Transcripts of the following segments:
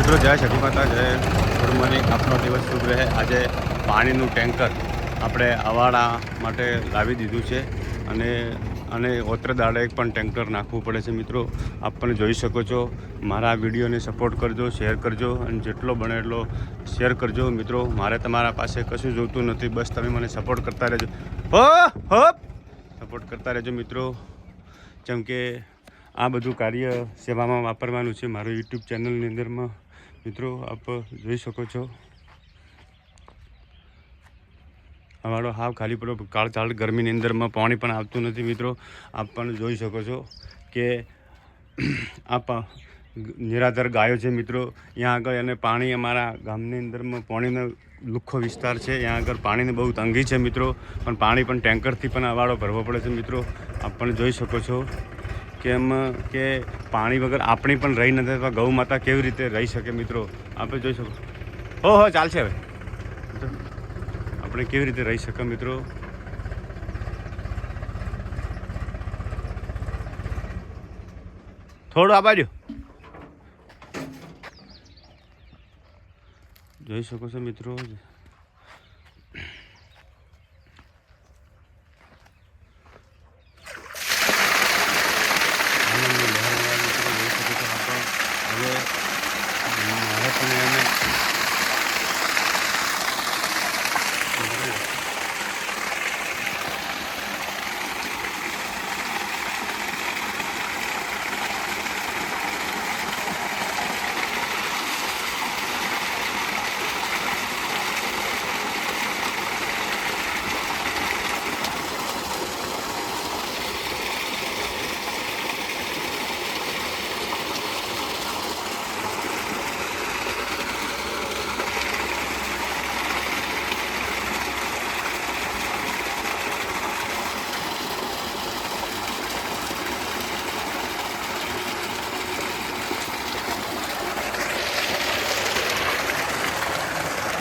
મિત્રો જય સતી માતા, જય ગુડ મોર્નિંગ, આપનો દિવસ શુભ રહે। આજે પાણીનું ટેન્કર આપણે અવાડા માટે લાવી દીધું છે અને ઓત્ર દાડે પણ ટેન્કર નાખવું પડે છે। મિત્રો આપ પણ જોઈ શકો છો। મારા વિડીયોને સપોર્ટ કરજો, શેર કરજો અને જેટલો બને એટલો શેર કરજો। મિત્રો મારે તમારા પાસે કશું જોઈતું નથી, બસ તમે મને સપોર્ટ કરતા રહેજો। સપોર્ટ કરતા રહેજો મિત્રો, જેમ કે આ બધું કાર્ય સેવામાં વાપરવાનું છે મારું યુટ્યુબ ચેનલની અંદરમાં। મિત્રો આપ જોઈ શકો છો અમારો હાવ ખાલી પડો કાળઝાળ ગરમીની અંદરમાં પાણી પણ આવતું નથી। મિત્રો આપ પણ જોઈ શકો છો કે આ નિરાધાર ગાયો છે। મિત્રો અહીંયા આગળ અને પાણી અમારા ગામની અંદરમાં પાણીનો લુખ્ખો વિસ્તાર છે, અહીંયા આગળ પાણીની બહુ તંગી છે મિત્રો, પણ પાણી પણ ટેન્કરથી પણ અવાડો ભરવો પડે છે। મિત્રો આપ પણ જોઈ શકો છો કેમ કે પાણી વગર આપણી પણ રહી નથી અથવા ગૌ માતા કેવી રીતે રહી શકે। મિત્રો આપણે જોઈ શકો હો ચાલશે હવે આપણે કેવી રીતે રહી શકે। મિત્રો થોડું આ બાજુ જોઈ શકો છો મિત્રો।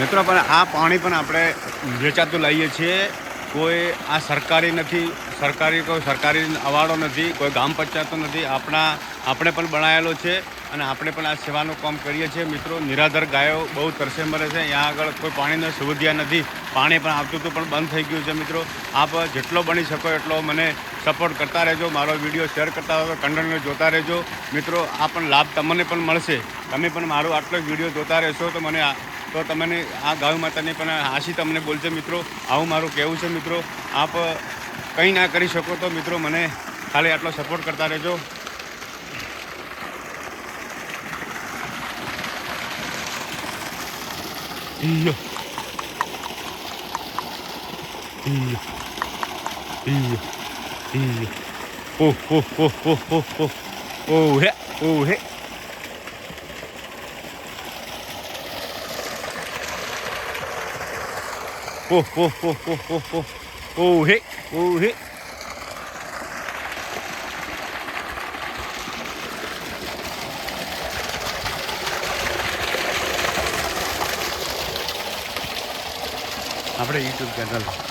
મિત્રો પણ આ પાણી પણ આપણે વેચાતું લઈએ છીએ, કોઈ આ સરકારી નથી, કોઈ સરકારી અવાડો નથી, કોઈ ગામ પંચાયતો નથી, આપણે પણ બનાવેલો છે અને આપણે પણ આ સેવાનું કામ કરીએ છીએ। મિત્રો નિરાધાર ગાયો બહુ તરસે મરે છે, અહીંયા આગળ કોઈ પાણીની સુવિધા નથી, પાણી પણ આવતું હતું પણ બંધ થઈ ગયું છે। મિત્રો આપ જેટલો બની શકો એટલો મને સપોર્ટ કરતા રહેજો, મારો વિડીયો શેર કરતા રહો, કન્ટેન્ટ જોતા રહેજો। મિત્રો આ પણ લાભ તમને પણ મળશે, તમે પણ મારો આટલો વિડીયો જોતા રહેશો તો તમને આ ગાય માતાની પણ હાસી તમને બોલશે। મિત્રો આવું મારું કહેવું છે। મિત્રો આપ કંઈ ના કરી શકો તો મિત્રો મને ખાલી આટલો સપોર્ટ કરતા રહેજો। હે આપણે યુટ્યુબ ચેનલ